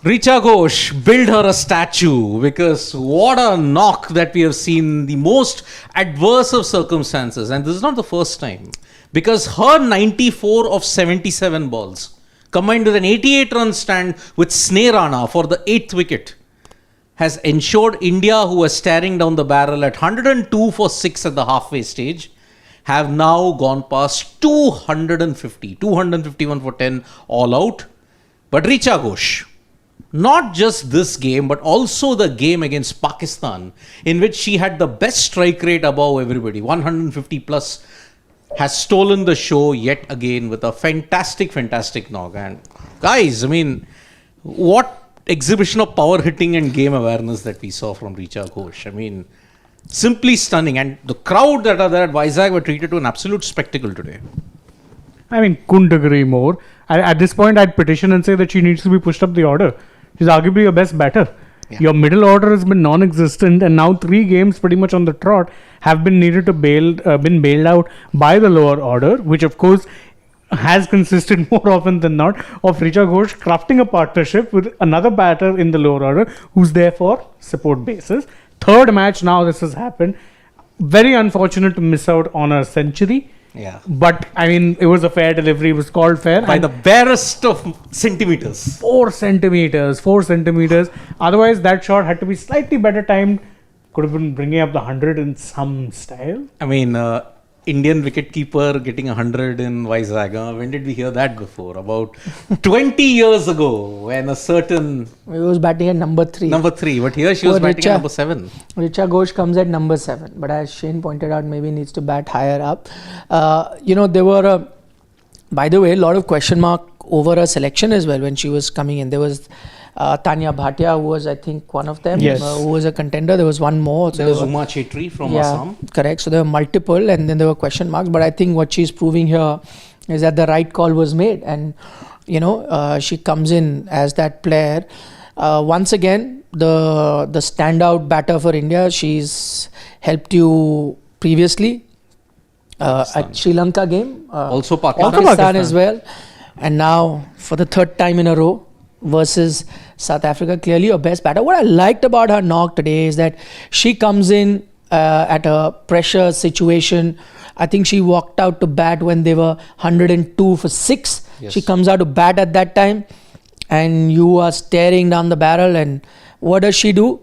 Richa Ghosh, build her a statue, because what a knock that we have seen, the most adverse of circumstances. And this is not the first time, because her 94 of 77 balls, combined with an 88 run stand with Sneh Rana for the 8th wicket, has ensured India, who was staring down the barrel at 102 for 6 at the halfway stage, have now gone past 250, 251 for 10 all out. But Richa Ghosh, not just this game, but also the game against Pakistan, in which she had the best strike rate above everybody, 150 plus, has stolen the show yet again with a fantastic knock. And guys, I mean, what exhibition of power hitting and game awareness that we saw from Richa Ghosh. I mean, simply stunning. And the crowd that are there at Vizag were treated to an absolute spectacle today. I mean, couldn't agree more. At this point, I'd petition and say that she needs to be pushed up the order. She's arguably your best batter. Yeah. Your middle order has been non-existent, and now 3 games pretty much on the trot have been needed to been bailed out by the lower order, which of course has consisted more often than not of Richa Ghosh crafting a partnership with another batter in the lower order who's there for support basis. Third match now this has happened. Very unfortunate to miss out on a century. Yeah. But I mean, it was a fair delivery. It was called fair. By the barest of centimeters. 4 centimeters. Otherwise, that shot had to be slightly better timed. Could have been bringing up the 100 in some style. I mean, Indian wicketkeeper getting 100 in Vizag. When did we hear that before? About 20 years ago, when a certain... He was batting at number 3. Number 3, but here she was batting at number 7. Richa Ghosh comes at number 7, but as Shane pointed out, maybe needs to bat higher up. There were, by the way, a lot of question mark over her selection as well when she was coming in. There was Tanya Bhatia, who was, I think, one of them, yes. Who was a contender. There was one more. So there was Uma Chetri from Assam. Correct. So there were multiple, and then there were question marks. But I think what she's proving here is that the right call was made, and she comes in as that player. Once again, the standout batter for India. She's helped you previously at Sri Lanka game. Also Pakistan. Pakistan as well, and now for the 3rd time in a row versus South Africa. Clearly your best batter. What I liked about her knock today is that she comes in at a pressure situation. I think she walked out to bat when they were 102 for 6. Yes. She comes out to bat at that time, and you are staring down the barrel, and what does she do?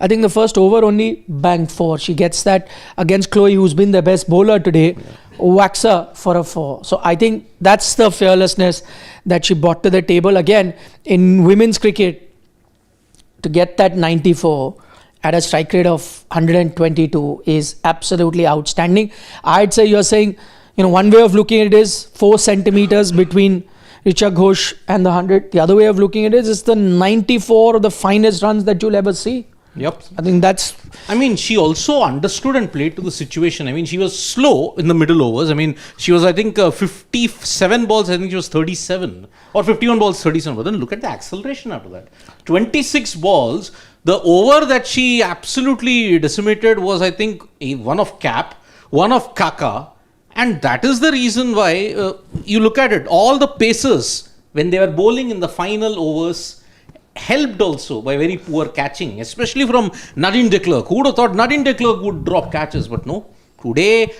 I think the first over only bang 4. She gets that against Chloe, who's been the best bowler today. Whacks her for a 4. So I think that's the fearlessness that she brought to the table. Again, in women's cricket, to get that 94 at a strike rate of 122 is absolutely outstanding. I'd say you're saying, one way of looking at it is 4 centimeters between Richa Ghosh and the 100. The other way of looking at it is the 94 of the finest runs that you'll ever see. Yep. I think that's... I mean, she also understood and played to the situation. I mean, she was slow in the middle overs. I mean, she was, 57 balls, I think she was 37. Or 51 balls, 37. But then look at the acceleration after that. 26 balls. The over that she absolutely decimated was, I think, one of Cap, one of Kaka. And that is the reason why you look at it. All the pacers, when they were bowling in the final overs, helped also by very poor catching, especially from Nadine de Klerk. Who would have thought Nadine de Klerk would drop catches? But no, today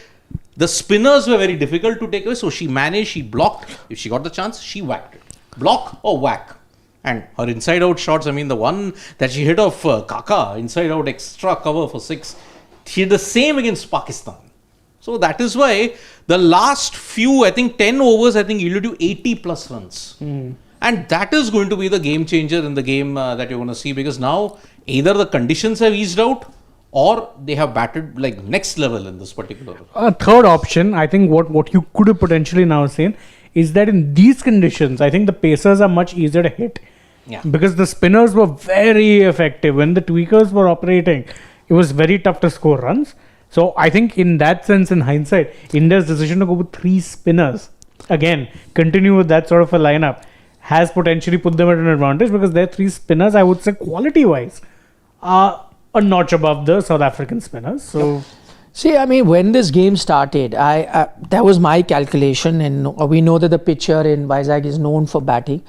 the spinners were very difficult to take away. So she managed, she blocked. If she got the chance, she whacked it. Block or whack. And her inside out shots, I mean, the one that she hit off Kaka, inside out extra cover for 6, she did the same against Pakistan. So that is why the last few, I think 10 overs, I think yielded you 80 plus runs. And that is going to be the game changer in the game that you're going to see, because now either the conditions have eased out or they have batted like next level in this particular. Third option, I think what you could have potentially now seen is that in these conditions, I think the pacers are much easier to hit. Yeah. Because the spinners were very effective. When the tweakers were operating, it was very tough to score runs. So I think in that sense, in hindsight, India's decision to go with 3 spinners, again, continue with that sort of a lineup, has potentially put them at an advantage, because their 3 spinners, I would say quality-wise, are a notch above the South African spinners. So, see, I mean, when this game started, that was my calculation, and we know that the pitcher in Vizag is known for batting.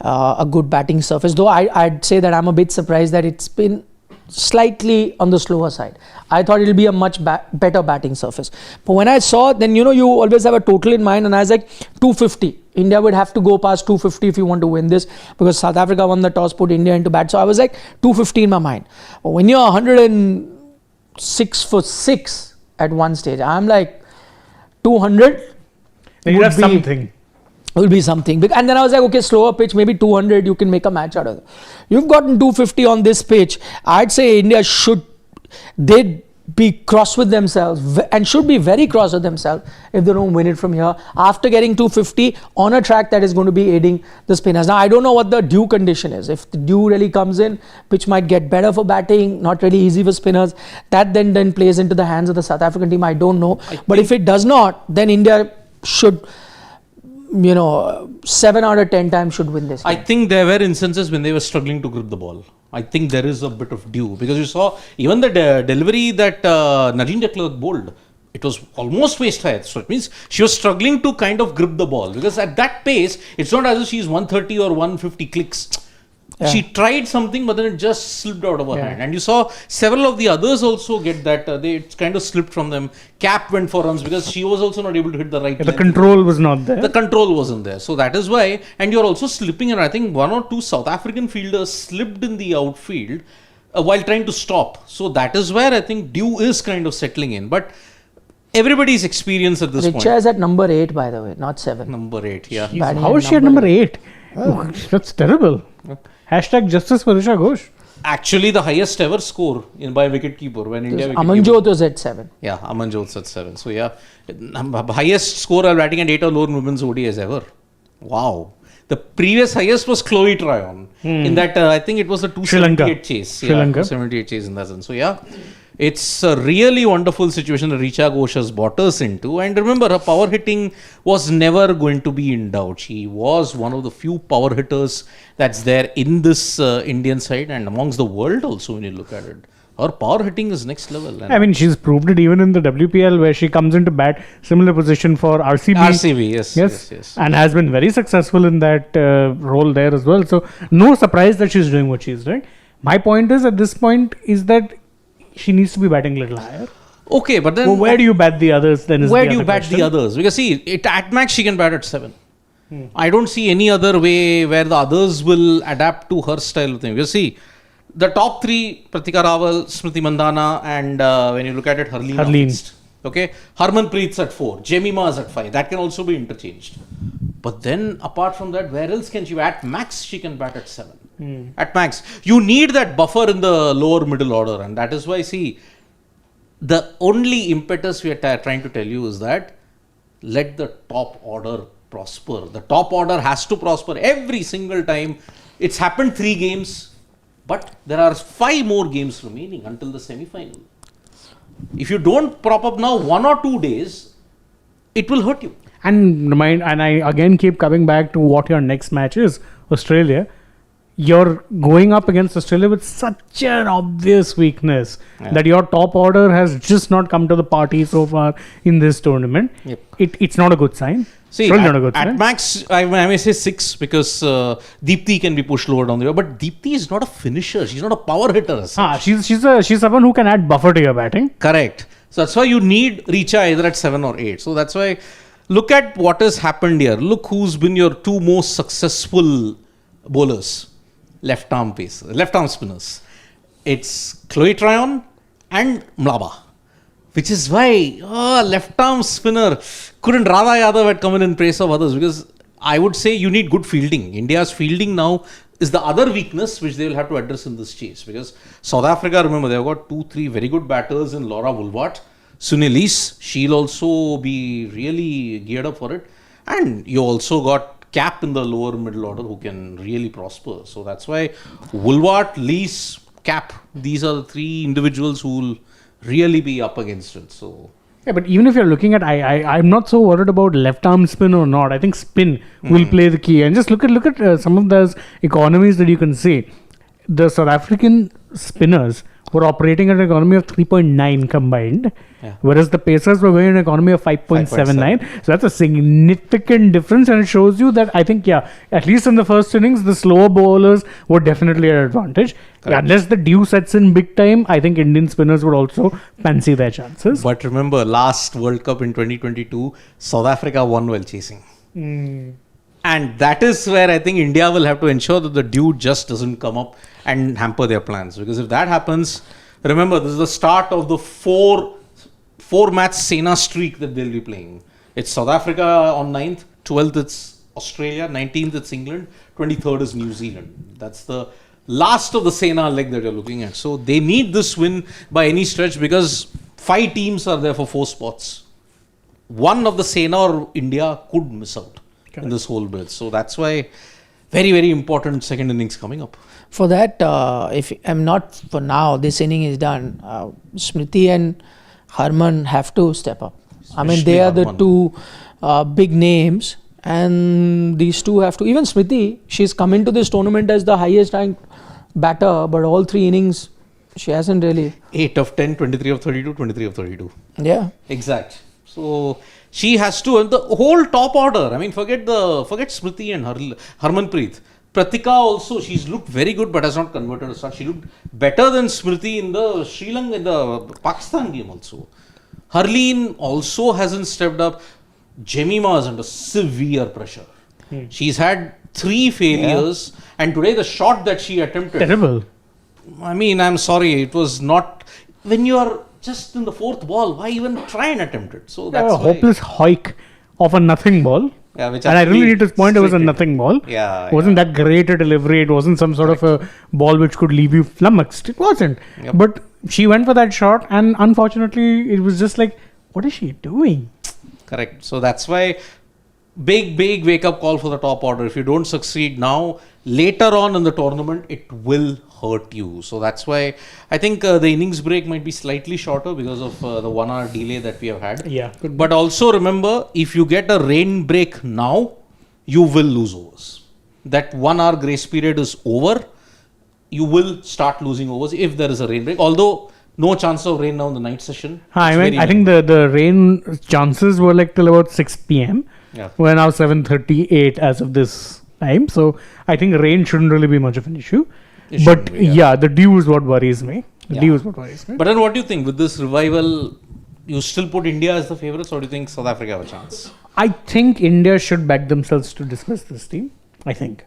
a good batting surface. Though I'd say that I'm a bit surprised that it's been slightly on the slower side. I thought it'll be a much better batting surface. But when I saw, then you always have a total in mind, and I was like 250. India would have to go past 250 if you want to win this, because South Africa won the toss, put India into bat. So I was like 250 in my mind. But when you're 106 for 6 at one stage, I'm like 200. That's something. Will be something. And then I was like, okay, slower pitch, maybe 200, you can make a match out of it. You've gotten 250 on this pitch. I'd say India they'd be cross with themselves and should be very cross with themselves if they don't win it from here after getting 250 on a track that is going to be aiding the spinners. Now, I don't know what the dew condition is. If the dew really comes in, pitch might get better for batting, not really easy for spinners. That then plays into the hands of the South African team. I don't know. But if it does not, then India should, 7 out of 10 times should win this game. I think there were instances when they were struggling to grip the ball. I think there is a bit of dew, because you saw even the delivery that Narendra Clark bowled, it was almost waist high. So it means she was struggling to kind of grip the ball, because at that pace, it's not as if she's 130 or 150 clicks. Yeah. She tried something, but then it just slipped out of her hand. And you saw several of the others also get that. It kind of slipped from them. Cap went for runs because she was also not able to hit the right. The control was not there. The control wasn't there. So that is why. And you're also slipping. And I think 1 or 2 South African fielders slipped in the outfield while trying to stop. So that is where I think dew is kind of settling in. But everybody's experience at this point. Richa is at number 8, by the way, not 7. Number 8, yeah. How is she at number 8? Oh, that's terrible. Hashtag justice for Richa Ghosh. Actually, the highest ever score by wicketkeeper when India. Amanjot was at 7. Yeah, Amanjot's at 7. So yeah, highest score while batting at 8 or lower in women's ODIs ever. Wow. The previous highest was Chloe Tryon in that I think it was a 278 chase. Sri Lanka. 278 chase in that sense. So yeah, it's a really wonderful situation that Richa Ghosh has brought us into. And remember, her power hitting was never going to be in doubt. She was one of the few power hitters that's there in this Indian side and amongst the world also when you look at it. Her power hitting is next level. I mean, she's proved it even in the WPL where she comes into bat, similar position for RCB. RCB, yes. And has been very successful in that role there as well. So, no surprise that she's doing what she's doing. My point is, at this point, is that she needs to be batting a little higher. Okay, but then... where do you bat the others then? Where do you bat the others? Because see, at max she can bat at 7. I don't see any other way where the others will adapt to her style of thing. Because see, the top 3, Pratika Rawal, Smriti Mandhana, and when you look at it, Harleen. Okay, Harmanpreet's at 4, Jemima's at 5. That can also be interchanged. But then, apart from that, where else can she bat? At max, she can bat at 7. At max. You need that buffer in the lower middle order. And that is why, see, the only impetus we are trying to tell you is that let the top order prosper. The top order has to prosper every single time. It's happened 3 games, but there are 5 more games remaining until the semi-final. If you don't prop up now 1 or 2 days, it will hurt you. And I again keep coming back to what your next match is, Australia. You're going up against Australia with such an obvious weakness that your top order has just not come to the party so far in this tournament. Yep. It's not a good sign. See, at max, I may say 6 because Deepti can be pushed lower down the way. But Deepti is not a finisher. She's not a power hitter. She's someone who can add buffer to your batting. Correct. So that's why you need Richa either at 7 or 8. So that's why look at what has happened here. Look who's been your 2 most successful bowlers. Left arm spinners. It's Chloe Tryon and Mlaba. Which is why left arm spinner couldn't Radha Yadav had come in praise of others, because I would say you need good fielding. India's fielding now is the other weakness which they will have to address in this chase, because South Africa, remember, they've got 2-3 very good batters in Laura Woolwart. Sunil, she'll also be really geared up for it. And you also got Cap in the lower middle order who can really prosper. So that's why Woolwart, Lees, Cap, these are the 3 individuals who will really be up against it. So yeah, but even if you're looking at, I'm not so worried about left arm spin or not. I think spin will play the key. And just look at some of those economies that you can see. the South African spinners were operating at an economy of 3.9 combined, whereas the Pacers were going at an economy of 5.79. So that's a significant difference, and it shows you that I think, at least in the first innings, the slower bowlers were definitely at advantage. Unless the dew sets in big time, I think Indian spinners would also fancy their chances. But remember, last World Cup in 2022, South Africa won while chasing. And that is where I think India will have to ensure that the dew just doesn't come up and hamper their plans. Because if that happens, remember, this is the start of the four-match Sena streak that they'll be playing. It's South Africa on 9th, 12th it's Australia, 19th it's England, 23rd is New Zealand. That's the last of the Sena leg that you're looking at. So they need this win by any stretch because 5 teams are there for 4 spots. One of the Sena or India could miss out in this whole bit. So that's why very, very important second innings coming up. For that, if I'm not for now, this inning is done. Smriti and Harman have to step up. I mean, they are the two big names, and these two have to. Even Smriti, she's come into this tournament as the highest ranked batter, but all 3 innings, she hasn't really. 8 of 10, 23 of 32, 23 of 32. Yeah. Exact. So she has to, and the whole top order. I mean, forget Smriti and Harmanpreet. Pratika also, she's looked very good but has not converted a start. She looked better than Smriti in the Sri Lanka, in the Pakistan game also. Harleen also hasn't stepped up. Jemima is under severe pressure. She's had 3 failures and today the shot that she attempted. Terrible. I mean, I'm sorry, it was not, when you are just in the 4th ball, why even try and attempt it? So that's A hopeless hike of a nothing ball. Yeah, which and I really need to point it was a nothing ball. Yeah, wasn't that great a delivery. It wasn't some sort of a ball which could leave you flummoxed. It wasn't. Yep. But she went for that shot, and unfortunately, it was just like, what is she doing? Correct. So that's why big wake up call for the top order. If you don't succeed now, later on in the tournament, it will hurt you. So that's why I think the innings break might be slightly shorter because of the 1 hour delay that we have had. Yeah. But also remember, if you get a rain break now, you will lose overs. That 1 hour grace period is over. You will start losing overs if there is a rain break. Although no chance of rain now in the night session. I think the rain chances were like till about 6 p.m. Yeah. We're now 7:38 as of this time. So I think rain shouldn't really be much of an issue. But the dew is what worries me. But then what do you think? With this revival, you still put India as the favourites, or do you think South Africa have a chance? I think India should back themselves to dismiss this team. I think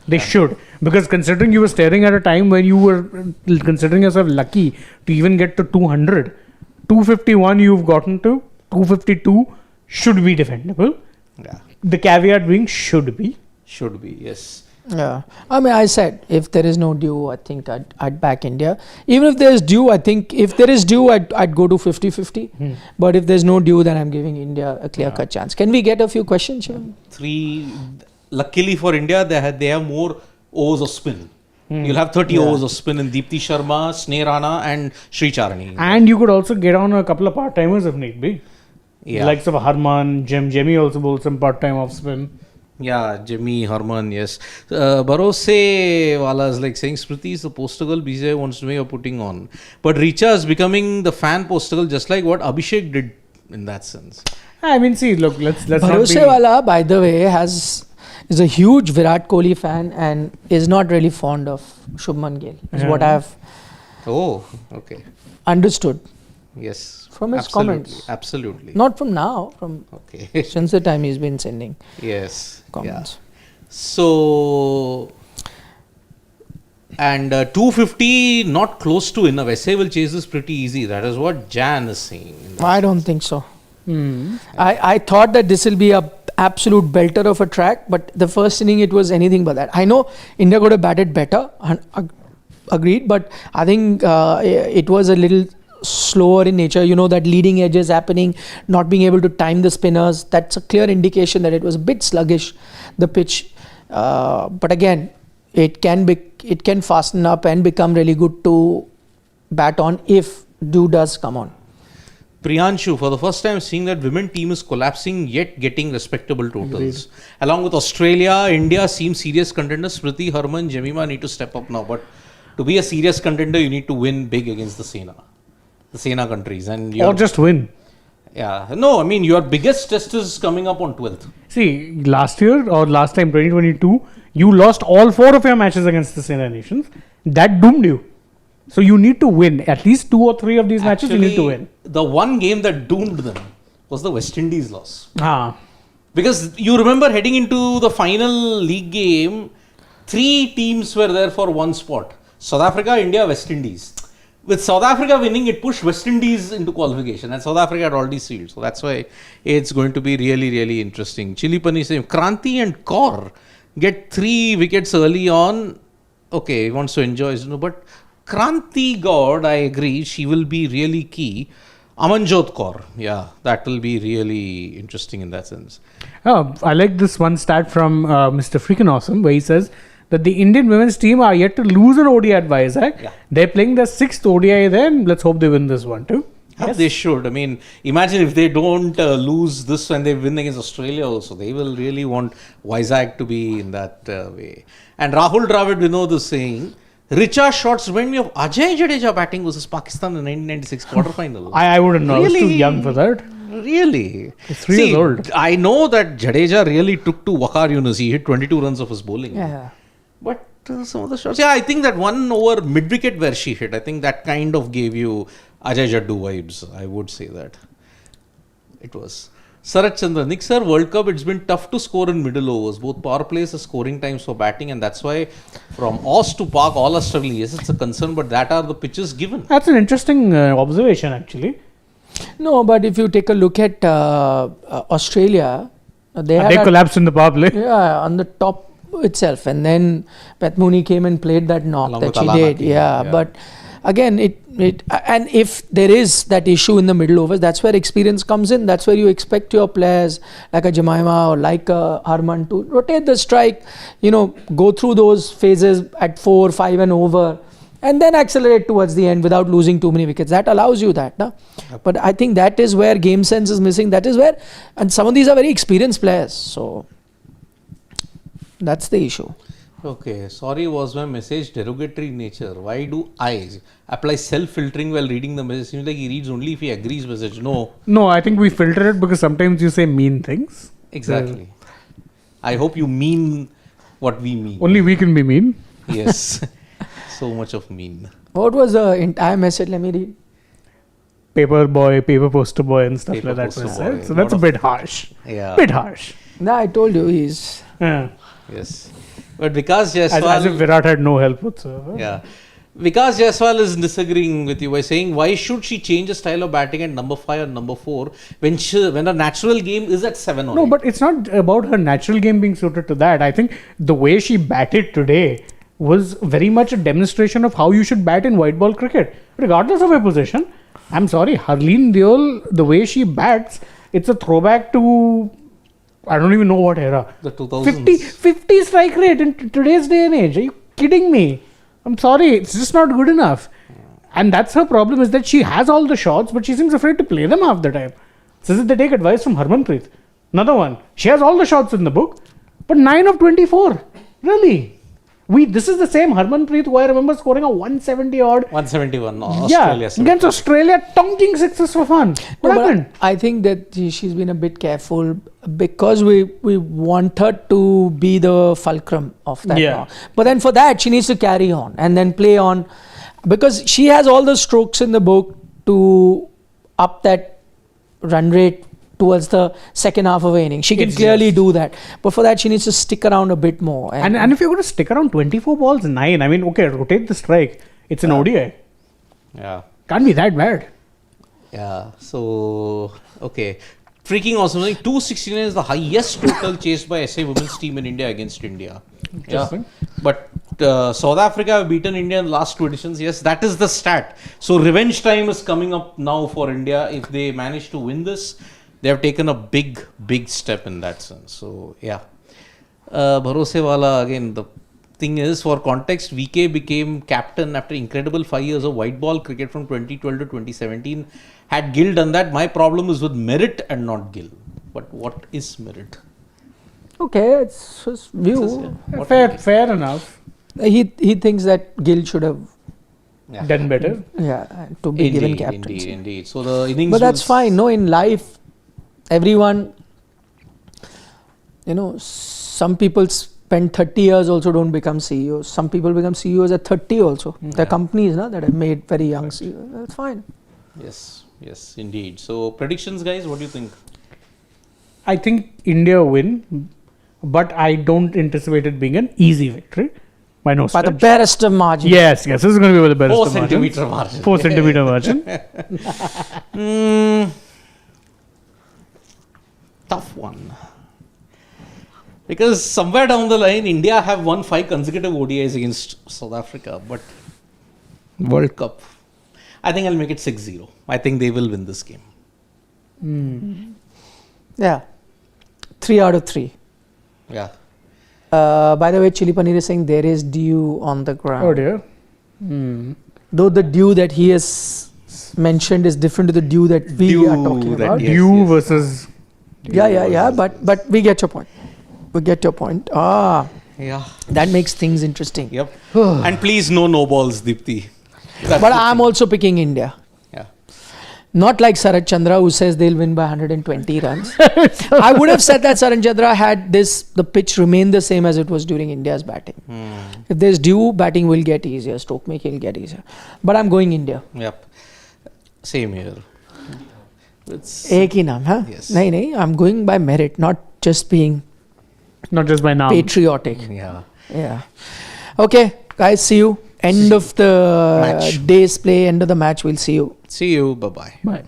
they should. Because considering you were staring at a time when you were considering yourself lucky to even get to 200, 251 you've gotten to, 252 should be defendable. Yeah. The caveat being should be. Should be, yes. Yeah, I mean, I said if there is no dew, I think I'd back India. Even if there's dew, I think if there is dew, I'd go to 50-50. But if there's no dew, then I'm giving India a clear-cut chance. Can we get a few questions here? 3. Luckily for India, they have more overs of spin. You'll have 30 overs of spin in Deepti Sharma, Sneh Rana, and Sri Charani. And you could also get on a couple of part-timers if need be. Yeah. The likes of Harman, Jemmy also bowls some part-time off spin. Yeah, Jimmy, Harman, yes. Bharose wala is like saying Smriti is the poster girl BJ wants to make a putting on. But Richa is becoming the fan poster girl just like what Abhishek did in that sense. I mean, see, look, let's Bharose not be... wala, by the way, is a huge Virat Kohli fan and is not really fond of Shubman Gill. Is what I've understood. Yes. From his comments. Absolutely. Not from now, from since the time he's been sending comments. Yeah. So, and 250 not close to INDvsRSA will chase this pretty easy. That is what Jan is saying. I don't think so. I thought that this will be a absolute belter of a track, but the first inning it was anything but that. I know India could have batted better, agreed, but I think it was a little slower in nature. You know, that leading edges happening, not being able to time the spinners. That's a clear indication that it was a bit sluggish, the pitch. But again, it can fasten up and become really good to bat on if dew does come on. Priyanshu, for the first time seeing that women team is collapsing yet getting respectable totals. Along with Australia, India seems serious contenders. Smriti, Harman, Jemima need to step up now. But to be a serious contender, you need to win big against the Sena countries, and Or just win. yeah. No, I mean your biggest test is coming up on 12th. See, last year or last time 2022, you lost all 4 of your matches against the Sena nations. That doomed you. So you need to win. At least 2 or 3 of these matches you need to win. The one game that doomed them was the West Indies loss. Ah. Because you remember heading into the final league game, 3 teams were there for one spot. South Africa, India, West Indies. With South Africa winning, it pushed West Indies into qualification, and South Africa had already sealed. So that's why it's going to be really, really interesting. Chili Pani saying Kranti and Kaur get 3 wickets early on. Okay, he wants to enjoy, but Kranti God, I agree, she will be really key. Amanjot Kaur, yeah, that will be really interesting in that sense. Oh, I like this one stat from Mr. Freaking Awesome, where he says that the Indian women's team are yet to lose an ODI at Vizag. Yeah. They're playing their 6th ODI there, and let's hope they win this one too. Yes. They should. I mean, imagine if they don't lose this when they win against Australia also. They will really want Vizag to be in that way. And Rahul Dravid Vinod is saying, Richa shots remind me of Ajay Jadeja batting versus Pakistan in the 1996 quarterfinal. I wouldn't know. Really? I was too young for that. Really? He's 3 years old. I know that Jadeja really took to Waqar Yunus. He hit 22 runs of his bowling. Yeah. But some of the shots, I think that one over mid-wicket where she hit, I think that kind of gave you Ajay Jaddu vibes. I would say that. It was. Sarat Chandra, Nick sir, World Cup, it's been tough to score in middle overs. Both power plays are scoring times for batting, and that's why from Oz to Park, all are struggling. Yes, it's a concern, but that are the pitches given. That's an interesting observation, actually. No, but if you take a look at Australia, They collapsed in the power play. Yeah, on the top itself, and then Pat Mooney came and played that knock Along that with she Alana did. King, Yeah, but again, it and if there is that issue in the middle overs, that's where experience comes in. That's where you expect your players like a Jemima or like a Harman to rotate the strike, go through those phases at 4, 5 and over, and then accelerate towards the end without losing too many wickets. That allows you that. No? But I think that is where game sense is missing. That is where, and some of these are very experienced players. So that's the issue. Okay, sorry, was my message derogatory in nature? Why do I apply self-filtering while reading the message? Seems like he reads only if he agrees message. No, I think we filter it because sometimes you say mean things. Exactly. I hope you mean what we mean. Only we can be mean. Yes. So much of mean. What was the entire message? Let me read. Paper boy, paper poster boy and stuff Paper like that poster was boy. said. So that's a bit harsh. Yeah. Bit harsh. No, I told you he's. Yeah. Yes. But Vikas Jaiswal... As if Virat had no help whatsoever. Yeah. Vikas Jaiswal is disagreeing with you by saying, why should she change a style of batting at number 5 or number 4 when her natural game is at 7 or 8? No, but it's not about her natural game being suited to that. I think the way she batted today was very much a demonstration of how you should bat in white ball cricket, regardless of her position. I'm sorry, Harleen Deol, the way she bats, it's a throwback to, I don't even know what era. The 2000s. 50 strike rate in today's day and age. Are you kidding me? I'm sorry, it's just not good enough. And that's her problem, is that she has all the shots, but she seems afraid to play them half the time. So they take advice from Harmanpreet. Another one. She has all the shots in the book, but 9 of 24. Really? This is the same Harmanpreet who I remember scoring a 170 odd. 171. Australia. Yeah, against Australia, tonking sixes for fun. What happened? I think that she's been a bit careful because we want her to be the fulcrum of that. Yeah. Now. But then for that, she needs to carry on and then play on, because she has all the strokes in the book to up that run rate towards the second half of the inning. She can clearly do that. But for that, she needs to stick around a bit more. And if you're going to stick around 24 balls, 9, I mean, okay, rotate the strike. It's an ODI. Yeah. Can't be that bad. Yeah. So, okay. Freaking awesome. 269 is the highest total chased by SA women's team in India against India. Interesting. Yeah. But South Africa have beaten India in the last 2 editions. Yes, that is the stat. So, revenge time is coming up now for India. If they manage to win this, they have taken a big step in that sense. So, yeah. Bharosewala, again, the thing is, for context, VK became captain after incredible 5 years of white ball cricket from 2012 to 2017. Had Gill done that, my problem is with merit and not Gill. But what is merit? Okay, it's his view. Fair enough. He thinks that Gill should have Done better. to be given captaincy. Indeed. So the innings. But that's fine. No, in life, everyone, some people spend 30 years also don't become CEOs. Some people become CEOs at 30 also. There are companies that have made very young CEOs. That's fine. Yes, indeed. So predictions, guys, what do you think? I think India win, but I don't anticipate it being an easy victory. By no By the stretch. barest of margin. Yes, this is going to be by the barest 4 of margin. centimeter margin. 4 centimeter margin. Tough one. Because somewhere down the line, India have won 5 consecutive ODIs against South Africa, but World Cup, I think I'll make it 6-0. I think they will win this game. Yeah. 3 out of 3. Yeah. By the way, Chili Paneer is saying there is dew on the ground. Oh dear. Though the dew that he has mentioned is different to the dew that we are talking about. Yes, Dew versus. Yeah. But we get your point. Yeah. That makes things interesting. Yep. And please no balls, Deepthi. That's But the I'm thing. also picking India. Yeah. Not like Sarat Chandra who says they'll win by 120 runs. I would have said that Sarat Chandra had the pitch remained the same as it was during India's batting. If there's dew, batting will get easier. Stroke making will get easier. But I'm going India. Yep. Same here. It's Ek hi naam, huh? Yes. Nahin, I'm going by merit, not just being Not just by now. patriotic. yeah. Okay, guys, see you. End of the Match. day's play, end of the match, we'll see you. See you. Bye-bye. Bye.